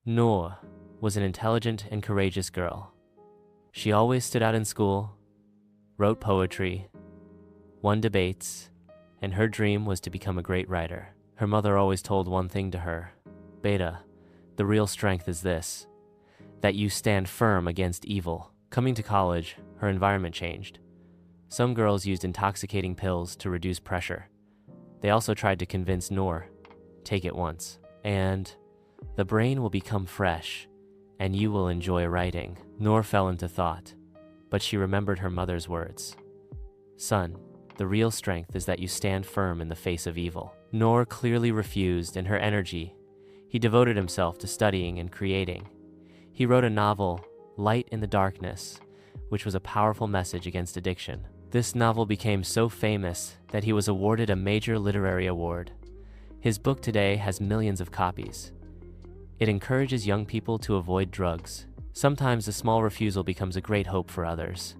Noor was an intelligent and courageous girl. She always stood out in school, wrote poetry, won debates, and her dream was to become a great writer. Her mother always told one thing to her: Beta, the real strength is this, that you stand firm against evil. Coming to college, her environment changed. Some girls used intoxicating pills to reduce pressure. They also tried to convince Noor, take it once, and the brain will become fresh, and you will enjoy writing. Noor fell into thought, but she remembered her mother's words. Son, the real strength is that you stand firm in the face of evil. Noor clearly refused, and her energy. He devoted himself to studying and creating. He wrote a novel, Light in the Darkness, which was a powerful message against addiction. This novel became so famous that he was awarded a major literary award. His book today has millions of copies. It encourages young people to avoid drugs. Sometimes a small refusal becomes a great hope for others.